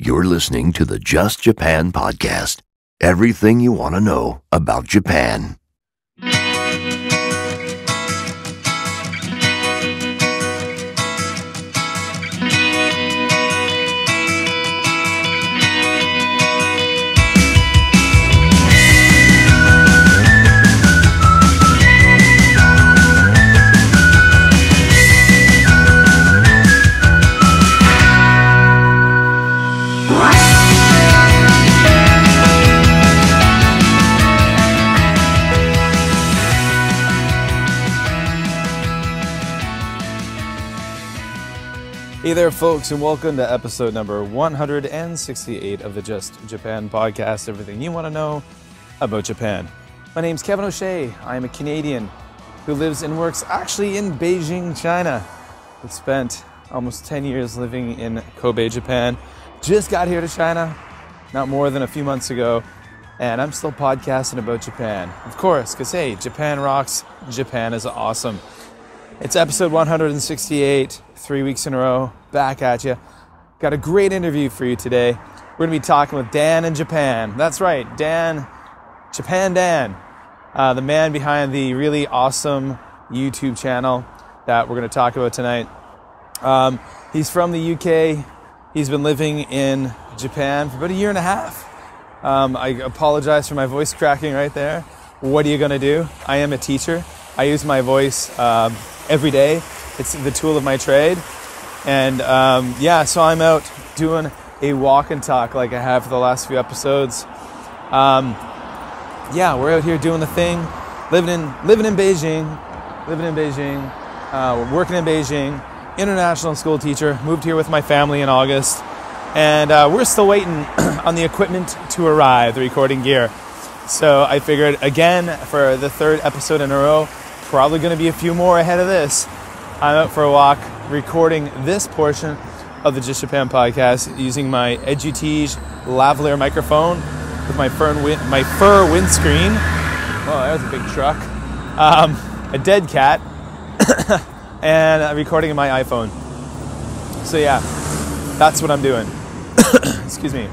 You're listening to the Just Japan podcast. Everything you want to know about Japan. Hey there, folks, and welcome to episode number 168 of the Just Japan podcast, everything you want to know about Japan. My name's Kevin O'Shea. I am a Canadian who lives and works actually in Beijing, China. I've spent almost 10 years living in Kobe, Japan. Just got here to China not more than a few months ago, and I'm still podcasting about Japan. Of course, because hey, Japan rocks, Japan is awesome. It's episode 168, 3 weeks in a row, back at you. Got a great interview for you today. We're going to be talking with Dan in Japan. That's right, Dan, Japan Dan, the man behind the really awesome YouTube channel that we're going to talk about tonight. He's from the UK. He's been living in Japan for about a year and a half. I apologize for my voice cracking right there. What are you going to do? I am a teacher. I use my voice every day. It's the tool of my trade. And so I'm out doing a walk and talk like I have for the last few episodes. We're out here doing the thing, living in Beijing, working in Beijing, international school teacher, moved here with my family in August. And we're still waiting on the equipment to arrive, the recording gear. So I figured, again, for the third episode in a row, probably going to be a few more ahead of this. I'm out for a walk, recording this portion of the Just Japan podcast using my Epiosde lavalier microphone with my fur windscreen. Oh, that was a big truck. A dead cat, and recording in my iPhone. So yeah, that's what I'm doing. Excuse me.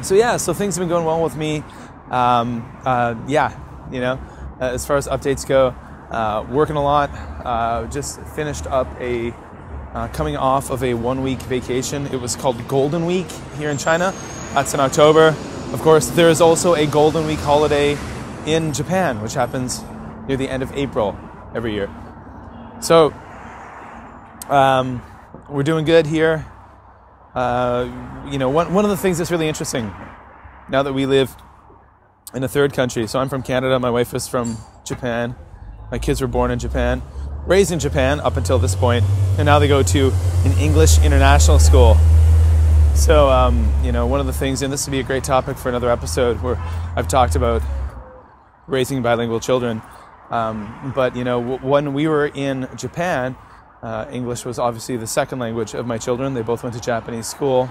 So things have been going well with me. As far as updates go, working a lot. Just finished up coming off of a 1 week vacation. It was called Golden Week here in China. That's in October. Of course, there is also a Golden Week holiday in Japan, which happens near the end of April every year. So, we're doing good here. One of the things that's really interesting now that we live in a third country. So I'm from Canada. My wife is from Japan. My kids were born in Japan, raised in Japan up until this point, and now they go to an English international school. So, one of the things, and this would be a great topic for another episode where I've talked about raising bilingual children. When we were in Japan, English was obviously the second language of my children. They both went to Japanese school.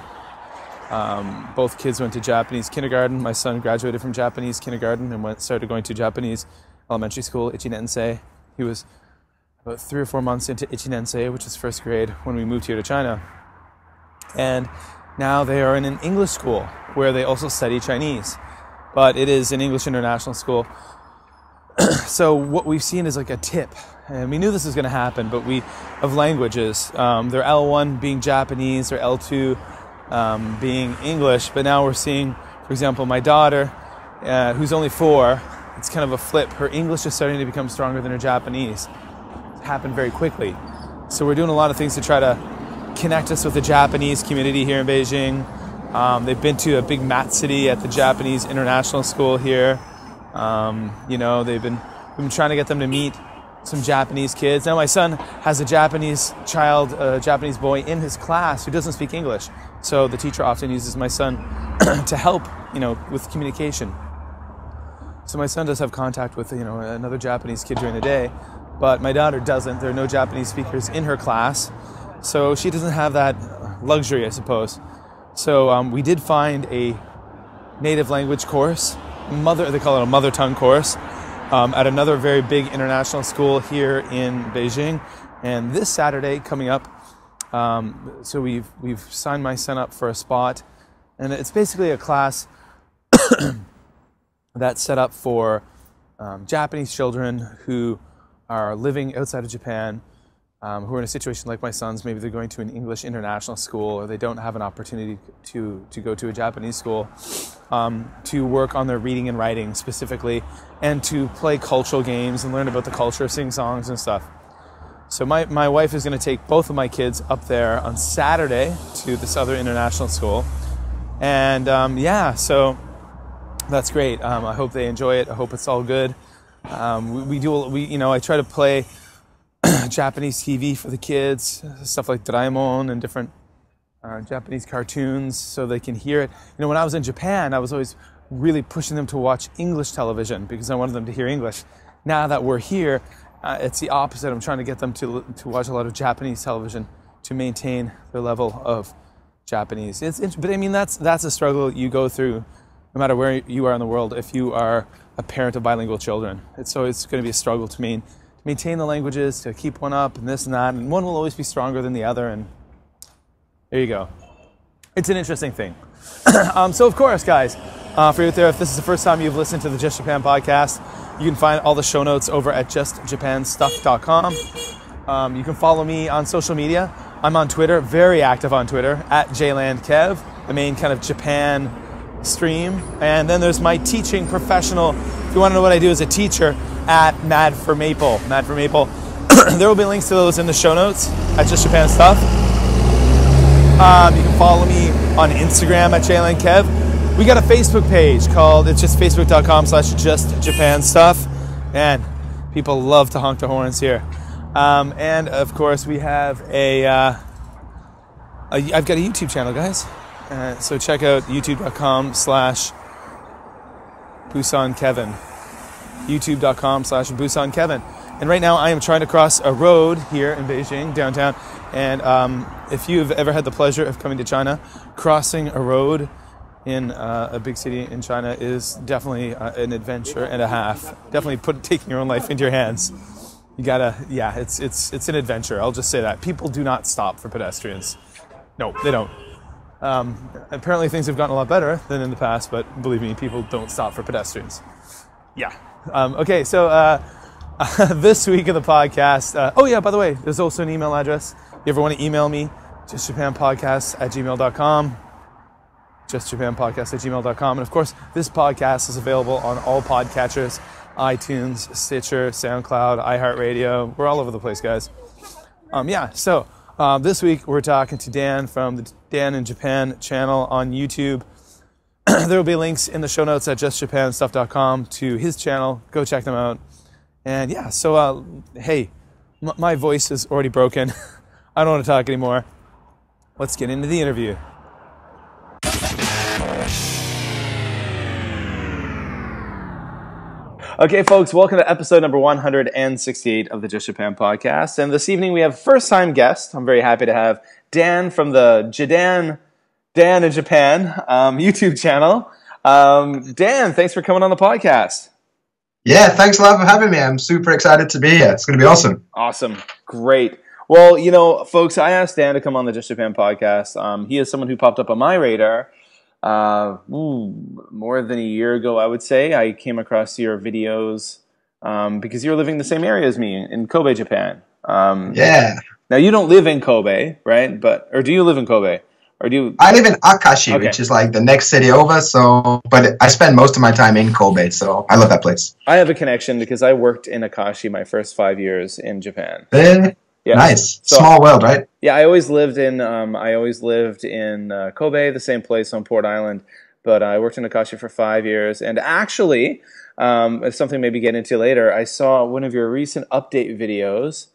Both kids went to Japanese kindergarten. My son graduated from Japanese kindergarten and started going to Japanese elementary school, Ichinensei. He was about 3 or 4 months into Ichinensei, which is first grade, when we moved here to China. And now they are in an English school where they also study Chinese. But it is an English international school. So what we've seen is like a tip. And we knew this was going to happen, but of languages. Their L1 being Japanese, their L2 being English, but now we're seeing, for example, my daughter, who's only 4, it's kind of a flip. Her English is starting to become stronger than her Japanese. It happened very quickly. So we're doing a lot of things to try to connect us with the Japanese community here in Beijing. They've been to a big mat city at the Japanese International School here. We've been trying to get them to meet some Japanese kids. Now my son has a Japanese boy in his class who doesn't speak English. So the teacher often uses my son to help, with communication. So my son does have contact with, another Japanese kid during the day, but my daughter doesn't. There are no Japanese speakers in her class, so she doesn't have that luxury, I suppose. So we did find a native language course, they call it a mother tongue course, at another very big international school here in Beijing. And this Saturday coming up, So we've signed my son up for a spot, and it's basically a class that's set up for Japanese children who are living outside of Japan, who are in a situation like my son's. Maybe they're going to an English international school, or they don't have an opportunity to go to a Japanese school, to work on their reading and writing specifically, and to play cultural games and learn about the culture, sing songs and stuff. So my wife is going to take both of my kids up there on Saturday to this other international school. And so that's great. I hope they enjoy it. I hope it's all good. I try to play Japanese TV for the kids, stuff like Doraemon and different Japanese cartoons, so they can hear it. When I was in Japan, I was always really pushing them to watch English television because I wanted them to hear English. Now that we're here, it's the opposite. I'm trying to get them to watch a lot of Japanese television to maintain their level of Japanese. But I mean, that's a struggle you go through no matter where you are in the world. If you are a parent of bilingual children, it's going to be a struggle to maintain the languages, to keep one up and this and that, and one will always be stronger than the other, and there you go. It's an interesting thing. So of course, guys, for you out there, if this is the first time you've listened to the Just Japan podcast, you can find all the show notes over at justjapanstuff.com. You can follow me on social media. I'm on Twitter, very active on Twitter, at JlandKev, the main kind of Japan stream. And then there's my teaching professional, if you want to know what I do as a teacher, at Mad for Maple. There will be links to those in the show notes at Just Japan Stuff. You can follow me on Instagram at JlandKev. We got a Facebook page it's just facebook.com/justjapanstuff. And people love to honk the horns here. And of course we have I've got a YouTube channel, guys. So check out youtube.com/BusanKevin. youtube.com/BusanKevin. And right now I am trying to cross a road here in Beijing, downtown. And if you've ever had the pleasure of coming to China, crossing a road in a big city in China is definitely an adventure and a half. Definitely taking your own life into your hands. You gotta, it's an adventure. I'll just say that. People do not stop for pedestrians. No, they don't. Apparently things have gotten a lot better than in the past, but believe me, people don't stop for pedestrians. Yeah. Okay, so this week of the podcast, by the way, there's also an email address. If you ever want to email me, justjapanpodcast@gmail.com. justjapanpodcast@gmail.com. And of course, this podcast is available on all podcatchers, iTunes, Stitcher, SoundCloud, iHeartRadio. We're all over the place, guys. This week we're talking to Dan from the Dan in Japan channel on YouTube. There will be links in the show notes at justjapanstuff.com to his channel. Go check them out. And hey, my voice is already broken. I don't want to talk anymore. Let's get into the interview. Okay, folks, welcome to episode number 168 of the Just Japan podcast. And this evening we have a first-time guest. I'm very happy to have Dan from the Dan in Japan YouTube channel. Dan, thanks for coming on the podcast. Yeah, thanks a lot for having me. I'm super excited to be here. It's going to be awesome. Awesome. Great. Well, folks, I asked Dan to come on the Just Japan podcast. He is someone who popped up on my radar more than a year ago, I would say. I came across your videos because you're living in the same area as me in Kobe, Japan. Yeah. Now, you don't live in Kobe, right? Or do you live in Kobe? Or do you? I live in Akashi, which is like the next city over. But I spend most of my time in Kobe, so I love that place. I have a connection because I worked in Akashi my first 5 years in Japan. Yeah. Nice. So, small world, right? Yeah, I always lived in Kobe, the same place on Port Island, but I worked in Akashi for 5 years. And actually, it's something maybe get into later, I saw one of your recent update videos.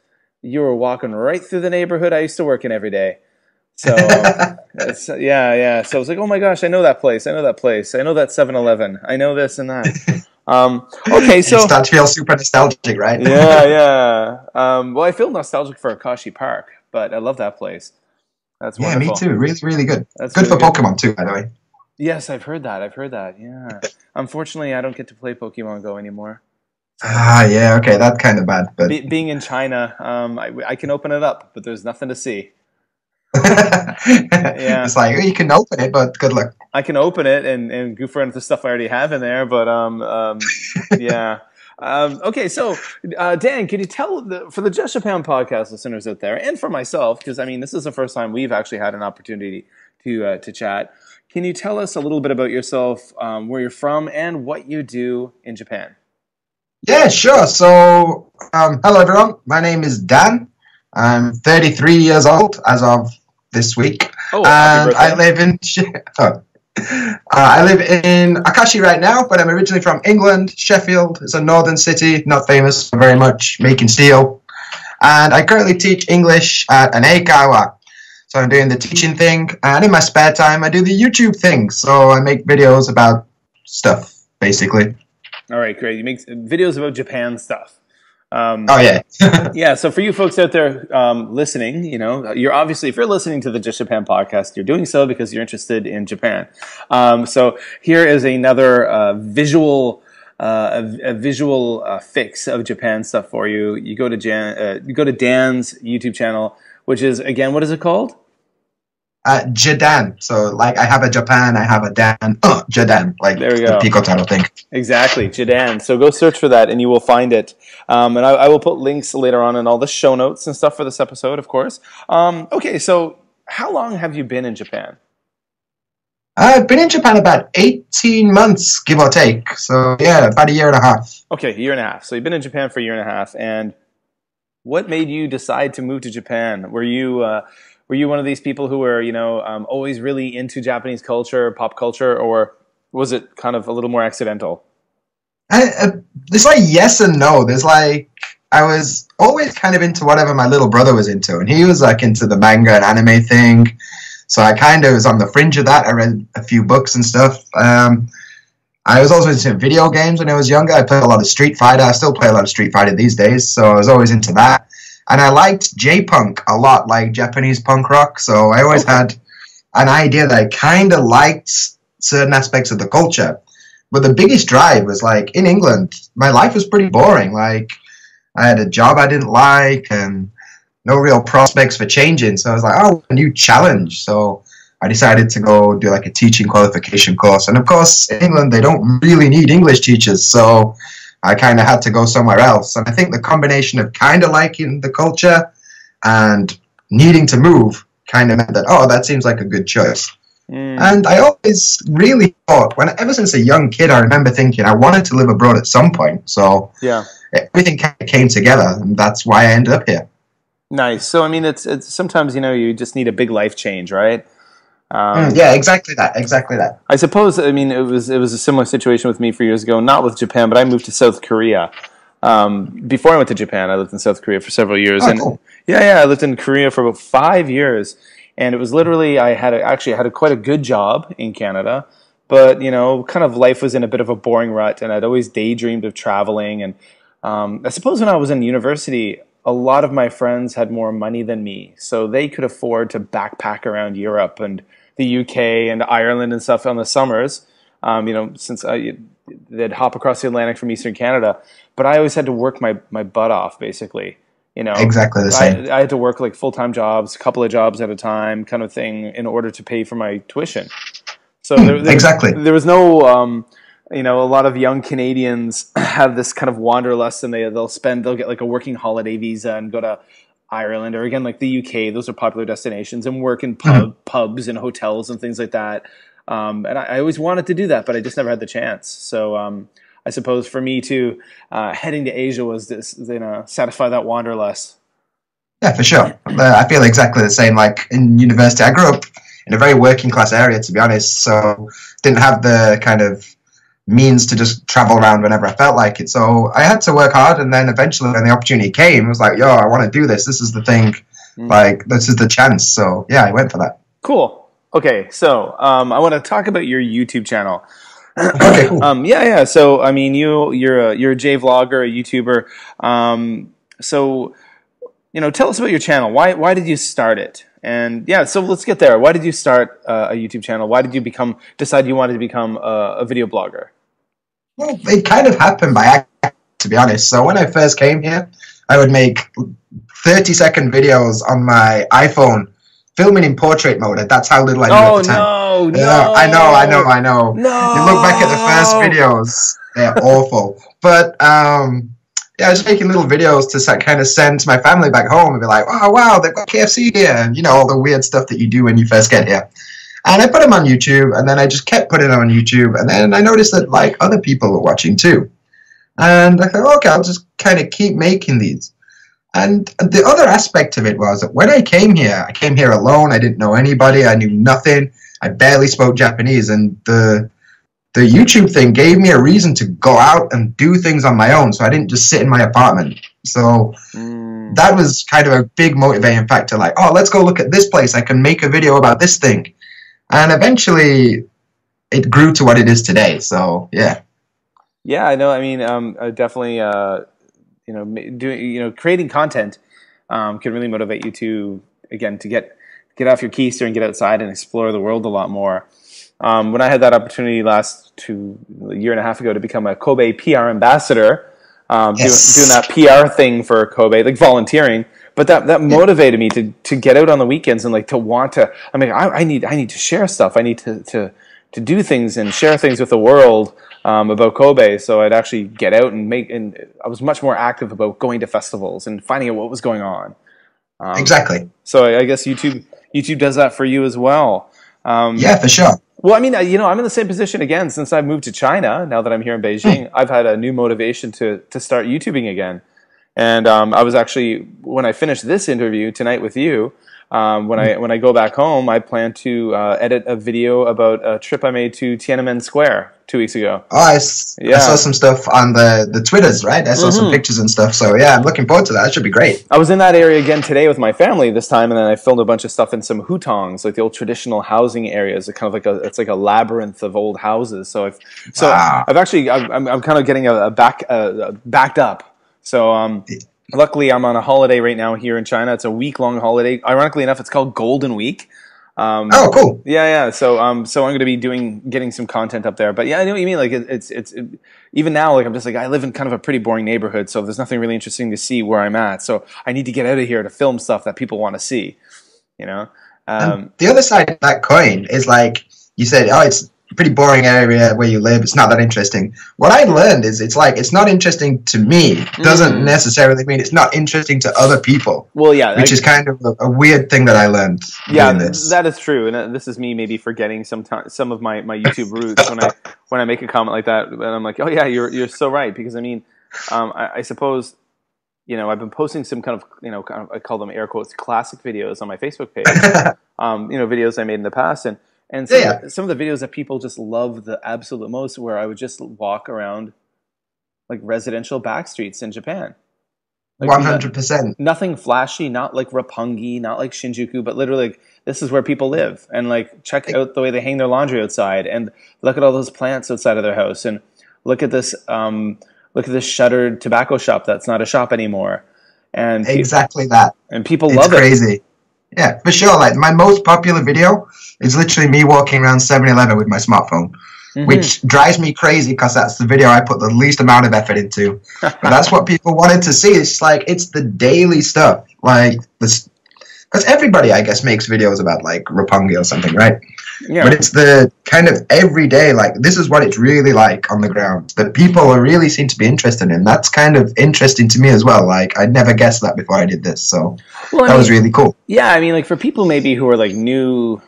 You were walking right through the neighborhood I used to work in every day. So, yeah. So I was like, oh my gosh, I know that place. I know that 7-Eleven. I know this and that. Okay, so... You start to feel super nostalgic, right? Yeah. Well, I feel nostalgic for Akashi Park, but I love that place. That's wonderful. Yeah, me too. Really, really good. That's good really for Pokemon too, by the way. Yes, I've heard that, yeah. Unfortunately, I don't get to play Pokemon Go anymore. Yeah, okay, that's kind of bad. But being in China, I can open it up, but there's nothing to see. Yeah. It's like, oh, you can open it, but good luck. I can open it and goof around with the stuff I already have in there, but yeah. Okay, so Dan, can you tell for the Just Japan podcast listeners out there, and for myself, because I mean this is the first time we've actually had an opportunity to chat. Can you tell us a little bit about yourself, where you're from, and what you do in Japan? Yeah, sure. So, hello everyone. My name is Dan. I'm 33 years old as of this week, Oh, and happy I birthday! live in I live in Akashi right now. But I'm originally from England, Sheffield. It's a northern city, not famous for very much making steel. And I currently teach English at an Eikawa. So I'm doing the teaching thing, and in my spare time, I do the YouTube thing. So I make videos about stuff, basically. All right, great. You make videos about Japan stuff. Oh yeah. Yeah, so for you folks out there listening, you know, you're obviously, if you're listening to the Just Japan podcast, you're doing so because you're interested in Japan. So here is another visual fix of Japan stuff for you. You go to Dan's YouTube channel, which is, again, what is it called? Jadan. So like I have a Japan, I have a Dan. Jadan. Like There we the go. Pico title thing. Exactly, Jadan. So go search for that and you will find it. And I will put links later on in all the show notes and stuff for this episode, of course. Okay, so how long have you been in Japan? I've been in Japan about 18 months, give or take. So yeah, about a year and a half. Okay, a year and a half. So you've been in Japan for a year and a half. And what made you decide to move to Japan? Were you one of these people who were, always really into Japanese culture, pop culture, or was it kind of a little more accidental? There's like yes and no. There's like I was always kind of into whatever my little brother was into, and he was like into the manga and anime thing. So I kind of was on the fringe of that. I read a few books and stuff. I was also into video games when I was younger. I played a lot of Street Fighter. I still play a lot of Street Fighter these days, so I was always into that. And I liked J-punk a lot, like Japanese punk rock. So I always had an idea that I kind of liked certain aspects of the culture. But the biggest drive was like in England, my life was pretty boring. Like I had a job I didn't like and no real prospects for changing. So I was like, oh, a new challenge. So I decided to go do like a teaching qualification course. And of course, in England, they don't really need English teachers. So I kind of had to go somewhere else. And I think the combination of kind of liking the culture and needing to move kind of meant that, oh, that seems like a good choice. And I always really thought, ever since a young kid, I remember thinking I wanted to live abroad at some point. So yeah, everything kind of came together, and that's why I ended up here. Nice. So I mean, it's sometimes you just need a big life change, right? Yeah, exactly that. Exactly that. I suppose. I mean, it was a similar situation with me 4 years ago. Not with Japan, but I moved to South Korea. Before I went to Japan, I lived in South Korea for several years. Oh, and cool. yeah, I lived in Korea for about 5 years. And it was literally, I had quite a good job in Canada, but, kind of life was in a bit of a boring rut, and I'd always daydreamed of traveling. And I suppose when I was in university, a lot of my friends had more money than me, so they could afford to backpack around Europe and the UK and Ireland and stuff on the summers, since they'd hop across the Atlantic from Eastern Canada. But I always had to work my butt off, basically. Exactly the same. I had to work like full-time jobs, a couple of jobs at a time, kind of thing, in order to pay for my tuition. So exactly. There was no, a lot of young Canadians have this kind of wanderlust, and they'll get like a working holiday visa and go to Ireland, or again like the UK. Those are popular destinations, and work in pubs and hotels and things like that. And I always wanted to do that, but I just never had the chance. So I suppose for me too, heading to Asia was this, satisfy that wanderlust. Yeah, for sure. I feel exactly the same. Like in university, I grew up in a very working class area, to be honest. So didn't have the kind of means to just travel around whenever I felt like it. So I had to work hard, and then eventually when the opportunity came, it was like, yo, I want to do this. This is the thing. Like, this is the chance. So yeah, I went for that. Cool. Okay, so I want to talk about your YouTube channel. Okay, cool. Yeah. So I mean, you're a J vlogger, a YouTuber. So tell us about your channel. Why did you start it? And yeah, so let's get there. Why did you start a YouTube channel? Why did you decide you wanted to become a video blogger? Well, it kind of happened by accident, to be honest. So when I first came here, I would make 30-second videos on my iPhone filming in portrait mode. That's how little I knew at the time. I know. No. You look back at the first videos, they're awful. But yeah, I was making little videos to kind of send to my family back home and be like, oh, wow, they've got KFC here. And, you know, all the weird stuff that you do when you first get here. And I put them on YouTube, and then I just kept putting them on YouTube. And then I noticed that, like, other people were watching too. And I thought, okay, I'll just kind of keep making these. And the other aspect of it was that when I came here alone. I didn't know anybody. I knew nothing. I barely spoke Japanese. And the YouTube thing gave me a reason to go out and do things on my own. So I didn't just sit in my apartment. So that was kind of a big motivating factor. Like, oh, let's go look at this place. I can make a video about this thing. And eventually it grew to what it is today. So, yeah. Yeah, I know. I mean, definitely, creating content can really motivate you to get off your keister and get outside and explore the world a lot more. When I had that opportunity a year and a half ago to become a Kobe PR ambassador, doing that PR thing for Kobe, like volunteering, but that motivated me to get out on the weekends and like to want to. I mean, I need to share stuff. I need to do things and share things with the world about Kobe. So I'd actually get out and I was much more active about going to festivals and finding out what was going on. Exactly. So I guess YouTube does that for you as well. Yeah, for sure. Well, I mean, I'm in the same position again since I moved to China. Now that I'm here in Beijing, I've had a new motivation to start YouTubing again. And I was actually, when I finished this interview tonight with you, when I go back home, I plan to edit a video about a trip I made to Tiananmen Square 2 weeks ago. Oh, I saw some stuff on the Twitters, right? I saw some pictures and stuff. So yeah, I'm looking forward to that. That should be great. I was in that area again today with my family this time, and then I filmed a bunch of stuff in some hutongs, like the old traditional housing areas. It's kind of like a labyrinth of old houses. So I'm kind of getting backed up. So luckily, I'm on a holiday right now here in China. It's a week-long holiday. Ironically enough, it's called Golden Week. Oh, cool. Yeah. So I'm going to be getting some content up there. But yeah, I know what you mean. Like it's even now, like I'm just like, I live in kind of a pretty boring neighborhood, so there's nothing really interesting to see where I'm at. So I need to get out of here to film stuff that people want to see. You know. And the other side of that coin is like you said. Oh, it's a pretty boring area where you live. It's not that interesting. What I learned is it's not interesting to me. Doesn't necessarily mean it's not interesting to other people. Well, yeah, which is kind of a weird thing that I learned. Yeah, that is true, and this is me maybe forgetting some of my YouTube roots when I make a comment like that, and I'm like, oh yeah, you're so right, because I mean, I suppose. I've been posting some kind of I call them air quotes classic videos on my Facebook page. Videos I made in the past, and some of the videos that people just love the absolute most, where I would just walk around like residential back streets in Japan. 100%. Nothing flashy, not like Roppongi, not like Shinjuku, but literally like, this is where people live. And like check out the way they hang their laundry outside, and look at all those plants outside of their house, and look at this shuttered tobacco shop that's not a shop anymore. And exactly that. And people love it. It's crazy. Yeah, for sure. Like my most popular video is literally me walking around 7-Eleven with my smartphone, which drives me crazy because that's the video I put the least amount of effort into. But that's what people wanted to see. It's like it's the daily stuff, like this, because everybody, I guess, makes videos about like Roppongi or something, right? Yeah. But it's the kind of everyday, like this is what it's really like on the ground that people really seem to be interested in. That's kind of interesting to me as well. Like I'd never guessed that before I did this, so that was really cool. Yeah, I mean, like for people maybe who are like new,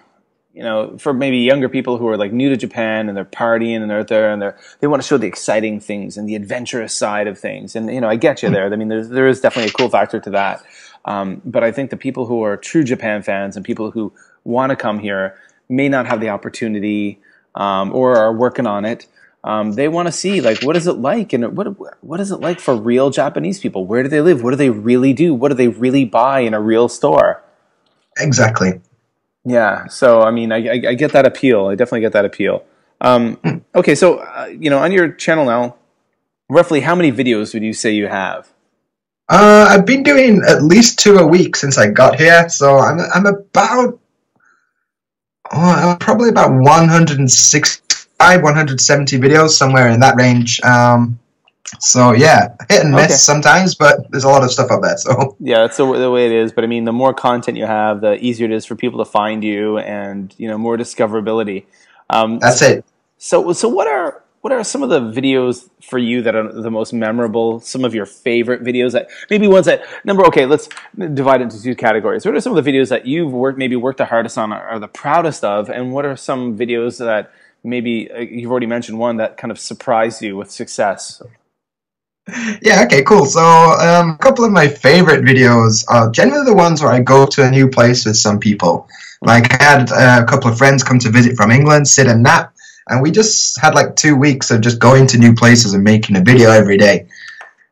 for maybe younger people who are like new to Japan and they're partying and they're out there and they want to show the exciting things and the adventurous side of things. And I get you there. I mean, there is definitely a cool factor to that. But I think the people who are true Japan fans and people who want to come here may not have the opportunity or are working on it. They want to see like what is it like, and what is it like for real Japanese people? Where do they live? What do they really do? What do they really buy in a real store? Exactly. Yeah. So I mean, I get that appeal. I definitely get that appeal. Okay, so on your channel now, roughly how many videos would you say you have? I've been doing at least 2 a week since I got here, so I'm about. Probably about 165, 170 videos, somewhere in that range. So yeah, hit and Okay. miss sometimes, but there's a lot of stuff up there. So Yeah, that's the way it is. But I mean, the more content you have, the easier it is for people to find you, and more discoverability. that's it. So what are some of the videos for you that are the most memorable? Some of your favorite videos that maybe ones that number. Okay, let's divide it into two categories. What are some of the videos that you've worked the hardest on, or the proudest of, and what are some videos that maybe you've already mentioned one that kind of surprised you with success? Yeah, okay, cool. So, a couple of my favorite videos are generally the ones where I go to a new place with some people. Like, I had a couple of friends come to visit from England, Sid and Nat, and we just had like 2 weeks of just going to new places and making a video every day.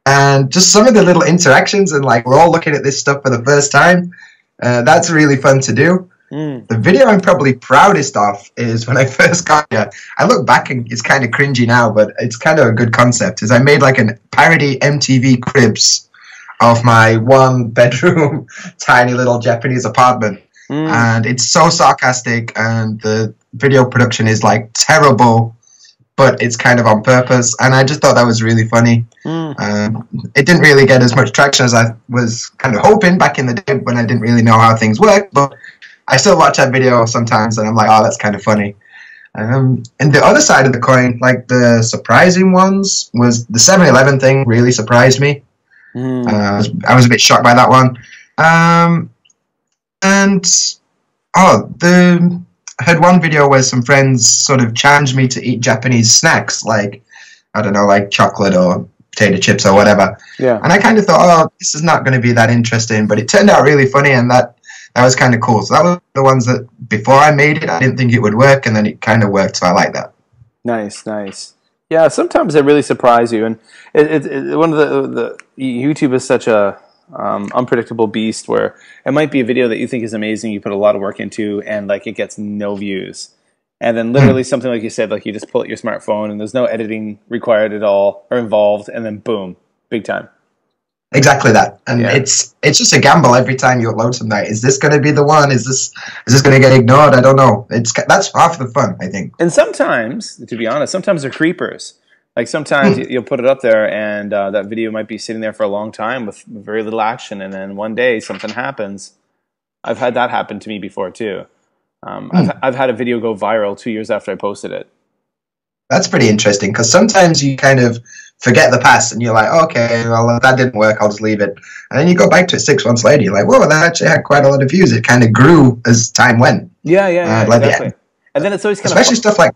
And just some of the little interactions, and like, we're all looking at this stuff for the first time. That's really fun to do. Mm. The video I'm probably proudest of is when I first got here. I look back and it's kind of cringy now, but it's kind of a good concept. Is I made like a parody MTV Cribs of my one bedroom, tiny little Japanese apartment, and it's so sarcastic, and the video production is like terrible, but it's kind of on purpose, and I just thought that was really funny. It didn't really get as much traction as I was kind of hoping back in the day when I didn't really know how things work, but I still watch that video sometimes, and I'm like, oh, that's kind of funny. And the other side of the coin, like the surprising ones, was the 7-Eleven thing really surprised me. I was a bit shocked by that one. And, I had one video where some friends sort of challenged me to eat Japanese snacks, like, I don't know, like chocolate or potato chips or whatever. Yeah. And I kind of thought, oh, this is not going to be that interesting, but it turned out really funny, and that was kind of cool. So that was the ones that before I made it, I didn't think it would work, and then it kind of worked. So I like that. Nice, nice. Yeah, sometimes they really surprise you, and one of the YouTube is such a unpredictable beast where it might be a video that you think is amazing, you put a lot of work into, and like it gets no views, and then literally something like you said, like you just pull out your smartphone and there's no editing required at all or involved, and then boom, big time. Exactly that, and it's just a gamble every time you upload something. Is this going to be the one? Is this going to get ignored? I don't know. That's half the fun, I think. And sometimes, to be honest, sometimes they're creepers. Like sometimes you'll put it up there, and that video might be sitting there for a long time with very little action, and then one day something happens. I've had that happen to me before too. I've had a video go viral 2 years after I posted it. That's pretty interesting, because sometimes you kind of forget the past and you're like, okay, well, that didn't work, I'll just leave it. And then you go back to it 6 months later, you're like, whoa, that actually had quite a lot of views. It kind of grew as time went. Yeah, exactly. And then it's always kind of especially stuff like,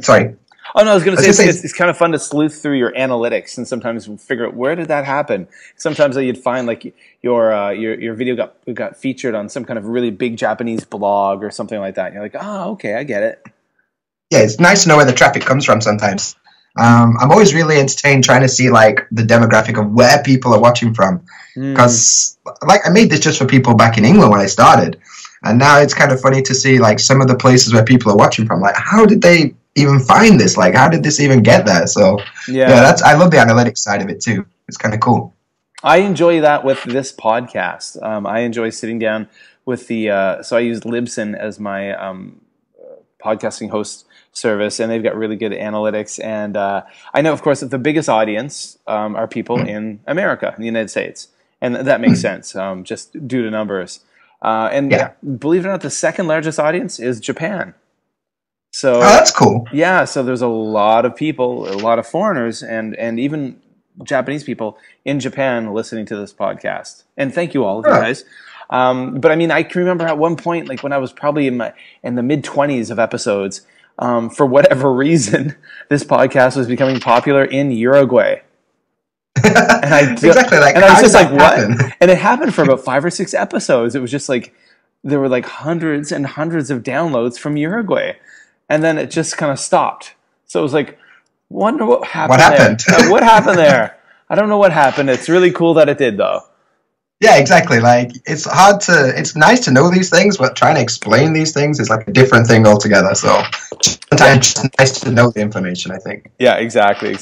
sorry. Oh, no, I was going to say it's kind of fun to sleuth through your analytics and sometimes figure out where did that happen. Sometimes you'd find like your video got featured on some kind of really big Japanese blog or something like that. And you're like, oh, okay, I get it. Yeah, it's nice to know where the traffic comes from sometimes. I'm always really entertained trying to see like the demographic of where people are watching from, because like I made this just for people back in England when I started, and now it's kind of funny to see like some of the places where people are watching from. Like, how did they even find this? Like, how did this even get there? So yeah, I love the analytics side of it too. It's kind of cool. I enjoy that with this podcast. I enjoy sitting down with the so I use Libsyn as my podcasting host service, and they've got really good analytics. And I know, of course, that the biggest audience are people in America, in the United States, and that makes sense, just due to numbers. And believe it or not, the second largest audience is Japan. So that's cool. Yeah, so there's a lot of people, a lot of foreigners, and even Japanese people in Japan listening to this podcast. And thank you all of you guys. But I mean, I can remember at one point, like when I was probably in the mid-20s of episodes, for whatever reason, this podcast was becoming popular in Uruguay. And exactly. Like, and I was just like, what? And it happened for about 5 or 6 episodes. It was just like, there were like hundreds and hundreds of downloads from Uruguay. And then it just kind of stopped. So it was like, wonder what happened there. What happened there? I don't know what happened. It's really cool that it did, though. Yeah, exactly. Like, it's nice to know these things, but trying to explain these things is like a different thing altogether. So sometimes it's nice to know the information, I think. Yeah, exactly.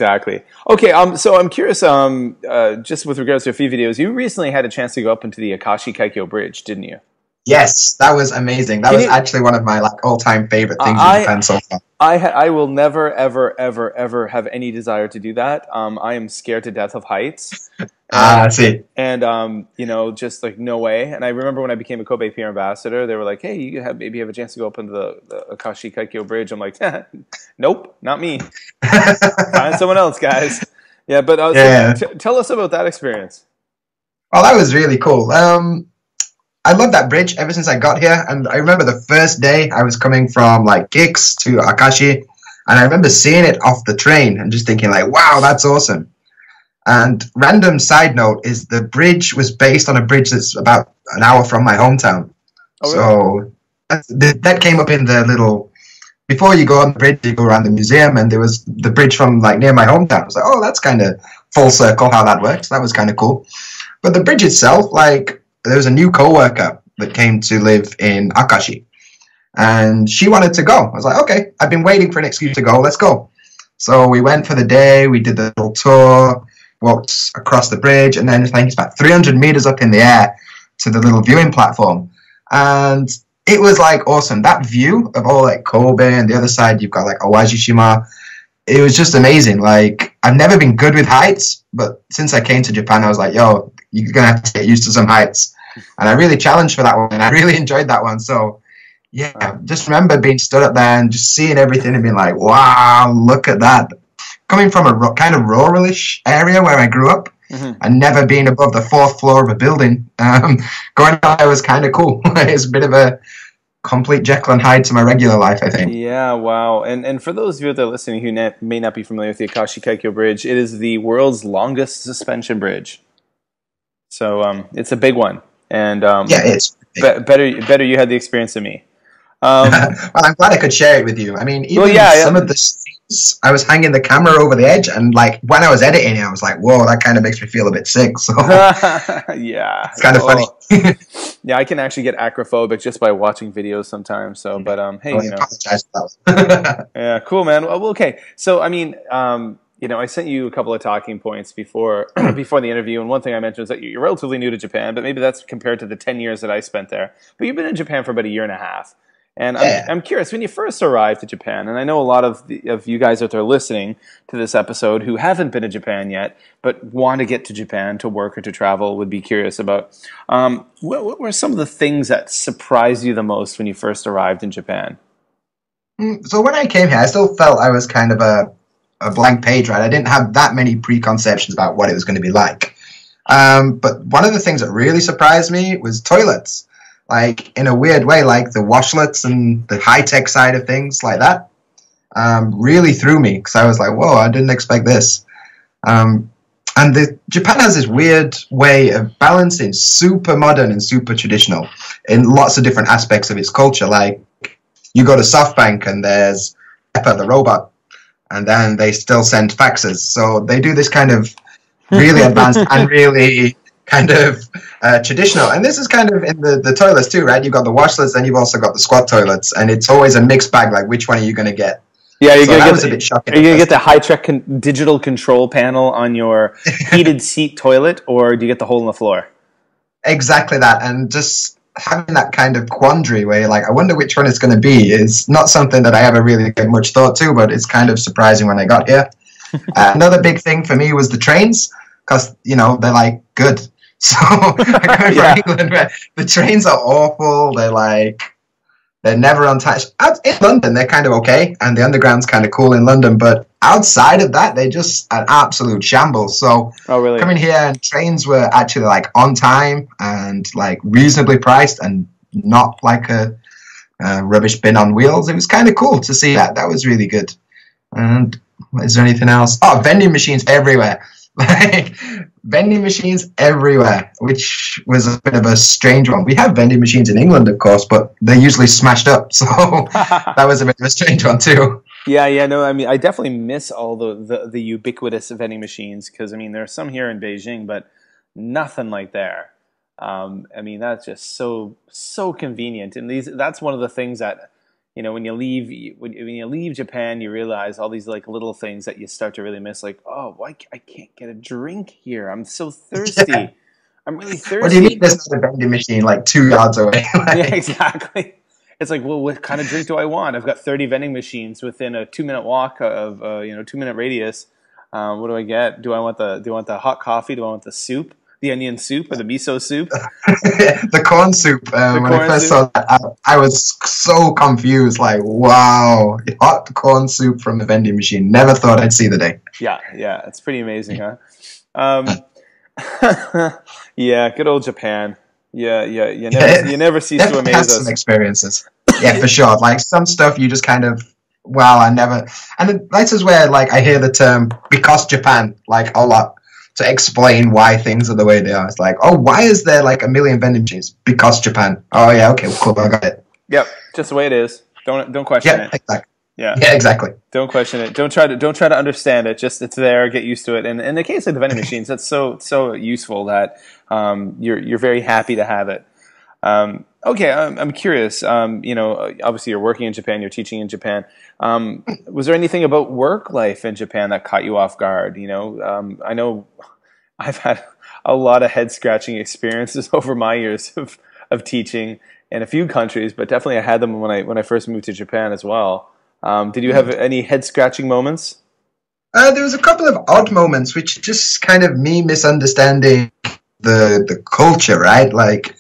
Okay, so I'm curious, just with regards to a few videos, you recently had a chance to go up into the Akashi Kaikyo Bridge, didn't you? Yes, that was amazing. That was actually one of my like all-time favorite things in Japan so far. I will never, ever, ever, ever have any desire to do that. I am scared to death of heights. I see. And you know, just like no way. And I remember when I became a Kobe Peer ambassador, they were like, "Hey, maybe have a chance to go up into the Akashi Kaikyo Bridge." I'm like, "Nope, not me. Find someone else, guys." Yeah, but tell us about that experience. Oh, that was really cool. I love that bridge ever since I got here. And I remember the first day I was coming from like Kicks to Akashi, and I remember seeing it off the train and just thinking like, wow, that's awesome. And random side note is the bridge was based on a bridge that's about an hour from my hometown. Oh, really? So that came up in the little, before you go on the bridge, you go around the museum, and there was the bridge from like near my hometown. I was like, oh, that's kind of full circle how that works. That was kind of cool. But the bridge itself, like, there was a new coworker that came to live in Akashi, and she wanted to go. I was like, okay, I've been waiting for an excuse to go. Let's go. So we went for the day. We did the little tour, walked across the bridge, and then I think it's about 300 meters up in the air to the little viewing platform. And it was like awesome. That view of all like Kobe, and the other side you've got like Awajishima. It was just amazing. Like, I've never been good with heights, but since I came to Japan, I was like, yo, you're going to have to get used to some heights. And I really challenged for that one, and I really enjoyed that one. So, yeah, just remember being stood up there and just seeing everything and being like, wow, look at that. Coming from a kind of ruralish area where I grew up, and never being above the fourth floor of a building, going out there was kind of cool. It's a bit of a complete Jekyll and Hyde to my regular life, I think. Yeah, wow. And for those of you that are listening who may not be familiar with the Akashi Kaikyo Bridge, it is the world's longest suspension bridge. So it's a big one. And yeah, it's better you had the experience than me. Well, I'm glad I could share it with you. I mean, even some of the scenes, I was hanging the camera over the edge, and like when I was editing it, I was like, whoa, that kind of makes me feel a bit sick. So yeah, it's kind of funny. Yeah, I can actually get acrophobic just by watching videos sometimes. So, but hey, I apologize for that. Yeah, cool, man. Well, okay. So, I mean, you know, I sent you a couple of talking points before before the interview, and one thing I mentioned is that you're relatively new to Japan, but maybe that's compared to the 10 years that I spent there. But you've been in Japan for about a year and a half. And I'm curious, when you first arrived to Japan, and I know a lot of you guys out there listening to this episode who haven't been to Japan yet, but want to get to Japan to work or to travel would be curious about, what were some of the things that surprised you the most when you first arrived in Japan? So when I came here, I still felt I was kind of a blank page, right? I didn't have that many preconceptions about what it was going to be like. But one of the things that really surprised me was toilets. Like, in a weird way, like the washlets and the high-tech side of things like that really threw me, because I was like, whoa, I didn't expect this. And Japan has this weird way of balancing super modern and super traditional in lots of different aspects of its culture. Like, you go to SoftBank and there's Pepper the robot, and then they still send faxes. So they do this kind of really advanced and really kind of traditional. And this is kind of in the toilets too, right? You've got the washlets, then you've also got the squat toilets, and it's always a mixed bag, like which one are you going to get? Yeah, so that was a bit shocking. Are you going to get the high-tech digital control panel on your heated seat toilet, or do you get the hole in the floor? Exactly that. And just having that kind of quandary where you're like, I wonder which one it's going to be, is not something that I ever really gave much thought to, but it's kind of surprising when I got here. Another big thing for me was the trains, because, you know, they're like good. So I come from England where the trains are awful. They're never on time. In London, they're kind of okay, and the underground's kind of cool in London. But outside of that, they're just an absolute shambles. So coming here, and trains were actually like on time and like reasonably priced, and not like a rubbish bin on wheels. It was kind of cool to see that. That was really good. And is there anything else? Oh, vending machines everywhere. Like, vending machines everywhere, which was a bit of a strange one. We have vending machines in England, of course, but they're usually smashed up. So that was a bit of a strange one too. Yeah, no, I mean, I definitely miss all the ubiquitous vending machines, because, I mean, there are some here in Beijing, but nothing like there. I mean, that's just so convenient. And that's one of the things that, you know, when you leave Japan, you realize all these like little things that you start to really miss. Like, oh, why I can't get a drink here? I'm so thirsty. I'm really What do you mean thirsty. there's not a vending machine like 2 yards away? Like, Yeah, exactly. It's like, well, what kind of drink do I want? I've got 30 vending machines within a 2-minute walk of 2-minute radius. What do I get? Do I want the hot coffee? Do I want the soup, the onion soup, or the miso soup? the corn soup. When I corn first soup? saw that, I was so confused. Like, wow, hot corn soup from the vending machine. Never thought I'd see the day. Yeah, it's pretty amazing, huh? Yeah, good old Japan. Yeah, you never cease to Definitely amaze has some us. experiences. Yeah, for sure. Like some stuff you just kind of, wow, I never. And this is where like I hear the term "because Japan" like a lot to explain why things are the way they are. It's like, oh, why is there like a million vending machines? Because Japan. Oh yeah, okay, cool, I got it. Yep, just the way it is. Don't question Yeah, it. exactly. Yeah, Exactly. don't question it. Don't try to understand it. Just it's there. Get used to it. And in the case of the vending machines, that's so useful that you're very happy to have it. Okay, I'm curious. Obviously you're working in Japan. You're teaching in Japan. Was there anything about work life in Japan that caught you off guard? I know I've had a lot of head scratching experiences over my years of teaching in a few countries, but definitely I had them when I first moved to Japan as well. Did you have any head-scratching moments? There was a couple of odd moments, which just kind of me misunderstanding the culture, right? Like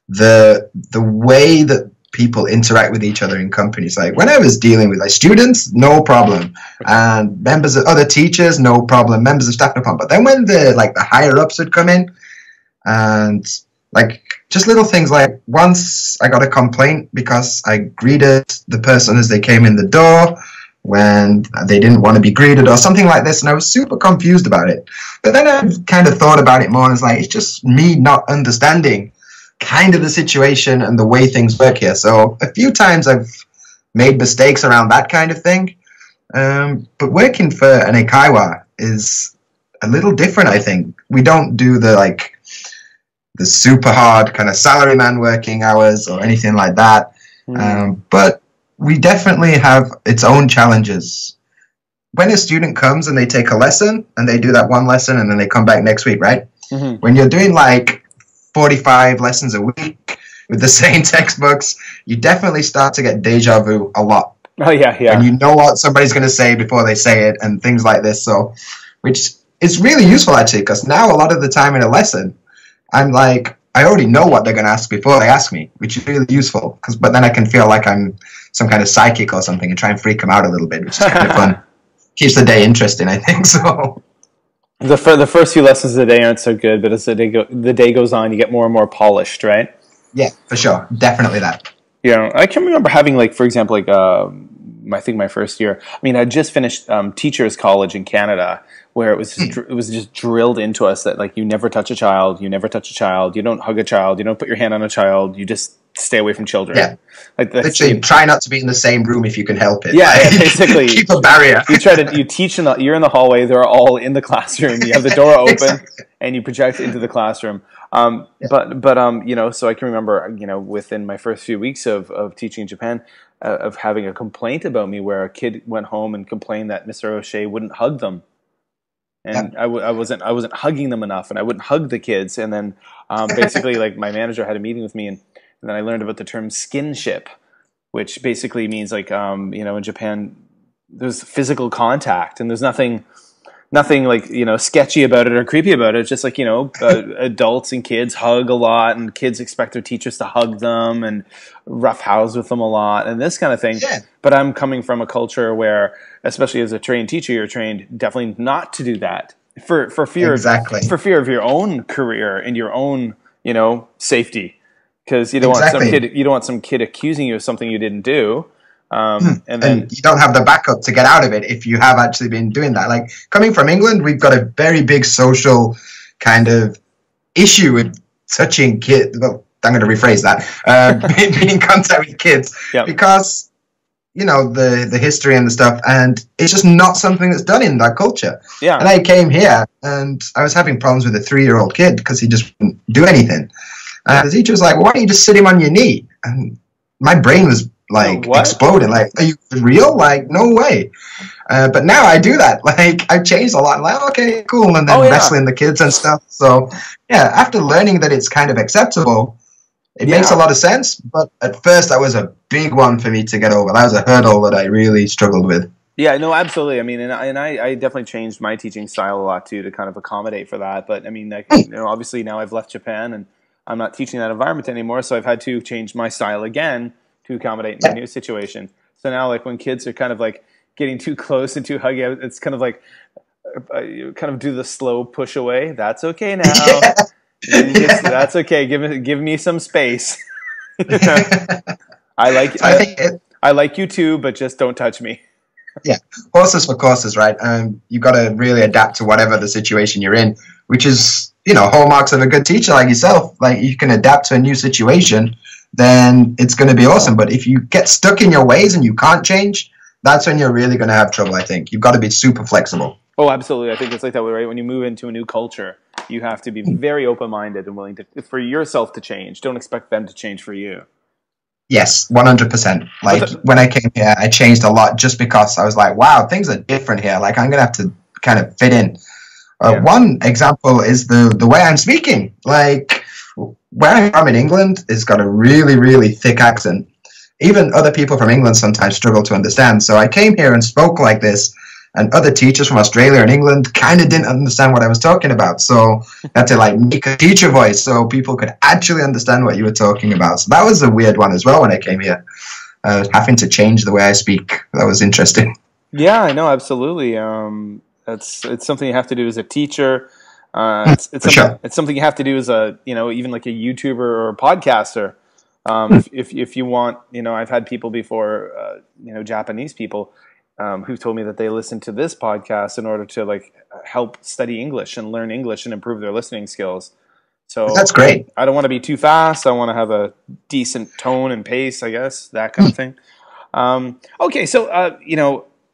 the way that people interact with each other in companies. Like when I was dealing with like students, no problem, and members of other teachers, no problem. Members of staff, no problem. But then when the higher ups would come in, and like just little things like once I got a complaint because I greeted the person as they came in the door when they didn't want to be greeted or something like this, and I was super confused about it. But then I kind of thought about it more and it's like, it's just me not understanding kind of the situation and the way things work here. So a few times I've made mistakes around that kind of thing. But working for an eikaiwa is a little different, I think. We don't do the super hard kind of salaryman working hours or anything like that. But we definitely have its own challenges. When a student comes and they take a lesson and they do that one lesson and then they come back next week, right? Mm-hmm. When you're doing like 45 lessons a week with the same textbooks, you definitely start to get deja vu a lot. Oh, yeah. And you know what somebody's going to say before they say it and things like this. So, which is really useful actually, because now a lot of the time in a lesson, I'm like, I already know what they're going to ask before they ask me, which is really useful. But then I can feel like I'm some kind of psychic or something and try and freak them out a little bit, which is kind of fun. Keeps the day interesting, I think. So the first few lessons of the day aren't so good, but as the day goes on, you get more and more polished, right? Yeah, for sure, definitely that. Yeah, I can remember having for example, I think my first year. I mean, I just finished teachers college in Canada, where it was just drilled into us that you never touch a child, you don't hug a child, you don't put your hand on a child, you just stay away from children. Yeah, literally try not to be in the same room if you can help it. Yeah, basically keep a barrier. You teach you're in the hallway, they're all in the classroom. You have the door open exactly. And you project into the classroom. So I can remember within my first few weeks of teaching in Japan. Of having a complaint about me where a kid went home and complained that Mr. O'Shea wouldn't hug them. And I wasn't hugging them enough, and I wouldn't hug the kids. And then basically my manager had a meeting with me, and then I learned about the term skinship, which basically means in Japan there's physical contact, and there's nothing sketchy about it or creepy about it. It's just adults and kids hug a lot, and kids expect their teachers to hug them and roughhouse with them a lot and this kind of thing. Yeah. But I'm coming from a culture where, especially as a trained teacher, you're trained definitely not to do that for fear of your own career and your own safety, because you don't want some kid accusing you of something you didn't do. And you don't have the backup to get out of it if you have actually been doing that. Like coming from England, we've got a very big social kind of issue with touching kids. Well, I'm going to rephrase that. Being in contact with kids because the history and the stuff, and it's just not something that's done in that culture. Yeah. And I came here and I was having problems with a 3-year-old kid because he just wouldn't do anything. And the teacher was like, "Well, why don't you just sit him on your knee?" And my brain was exploding. Like, are you real? Like, no way. But now I do that. Like, I've changed a lot. I'm like, okay, cool. And then wrestling the kids and stuff. So, yeah, after learning that it's kind of acceptable, it makes a lot of sense. But at first, that was a big one for me to get over. That was a hurdle that I really struggled with. Yeah, no, absolutely. I mean, and I definitely changed my teaching style a lot too to kind of accommodate for that. But I mean, like, obviously now I've left Japan and I'm not teaching that environment anymore, so I've had to change my style again to accommodate my new situation. So now, like, when kids are kind of like getting too close and too huggy, it's kind of like you kind of do the slow push away. That's okay now. That's okay. Give me some space. I like you too, but just don't touch me. Yeah, horses for courses, right? You've got to really adapt to whatever the situation you're in, which is, hallmarks of a good teacher like yourself. Like, you can adapt to a new situation, then it's going to be awesome. But if you get stuck in your ways and you can't change, that's when you're really going to have trouble, I think. You've got to be super flexible. Oh, absolutely. I think it's like that way, right? When you move into a new culture, you have to be very open-minded and willing for yourself to change. Don't expect them to change for you. Yes, 100%. Like, when I came here, I changed a lot just because I was like, wow, things are different here. Like, I'm going to have to kind of fit in. One example is the way I'm speaking. Like, where I'm from in England, it's got a really, really thick accent. Even other people from England sometimes struggle to understand. So I came here and spoke like this, and other teachers from Australia and England kind of didn't understand what I was talking about. So I had to like make a teacher voice so people could actually understand what you were talking about. So that was a weird one as well when I came here. Having to change the way I speak. That was interesting. Yeah, I know, absolutely. It's something you have to do as a teacher. It's something you have to do as a, even like a YouTuber or a podcaster. If you want, I've had people before, Japanese people, who told me that they listened to this podcast in order to like help study English and learn English and improve their listening skills. So that's great. I don't want to be too fast. I want to have a decent tone and pace, I guess, that kind of thing. Okay, so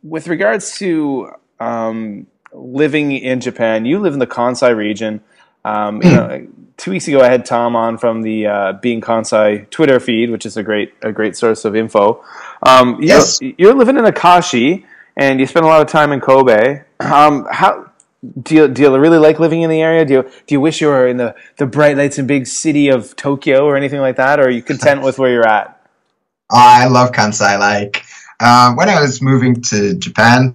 with regards to living in Japan, you live in the Kansai region. 2 weeks ago, I had Tom on from the Being Kansai Twitter feed, which is a great source of info. Yes, you're living in Akashi, and you spend a lot of time in Kobe. How do you really like living in the area? Do you wish you were in the bright lights and big city of Tokyo or anything like that, or are you content with where you're at? I love Kansai. Like, when I was moving to Japan,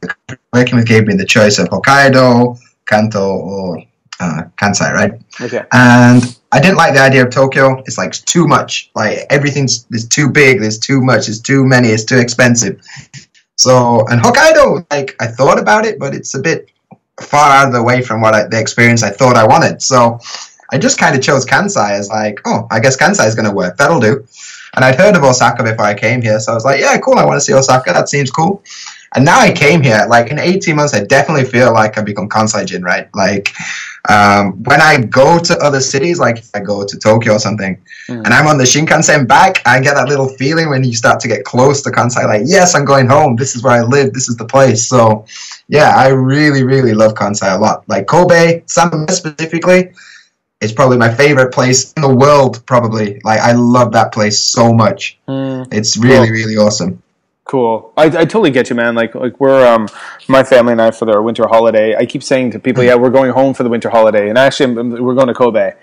working with gave me the choice of Hokkaido, Kanto, or Kansai, right? Okay. And I didn't like the idea of Tokyo. It's like too much. Like, everything's too big. There's too much. There's too many. It's too expensive. So, and Hokkaido, like, I thought about it, but it's a bit far out of the way from the experience I thought I wanted. So I just kind of chose Kansai as like, oh, I guess Kansai is going to work. That'll do. And I'd heard of Osaka before I came here. So I was like, yeah, cool. I want to see Osaka. That seems cool. And now I came here, like in 18 months, I definitely feel like I've become Kansai-jin, right? Like, when I go to other cities, like if I go to Tokyo or something, and I'm on the Shinkansen back, I get that little feeling when you start to get close to Kansai, like, yes, I'm going home. This is where I live. This is the place. So, yeah, I really, really love Kansai a lot. Like Kobe, Samba specifically, is probably my favorite place in the world, probably. Like, I love that place so much. It's really, really awesome. Cool. I totally get you, man. Like we're my family and I for their winter holiday. I keep saying to people, yeah, we're going home for the winter holiday, and actually we're going to Kobe.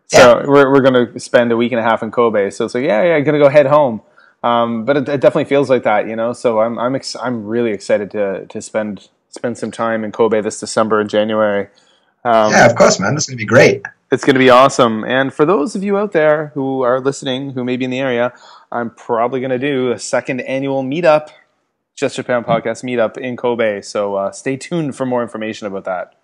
So we're going to spend a week and a half in Kobe. So it's like, yeah, I'm going to go head home. But it definitely feels like that, So I'm really excited to spend some time in Kobe this December and January. Yeah, of course, man. This is going to be great. It's going to be awesome. And for those of you out there who are listening, who may be in the area, I'm probably going to do a second annual meetup, Just Japan Podcast meetup in Kobe. So stay tuned for more information about that.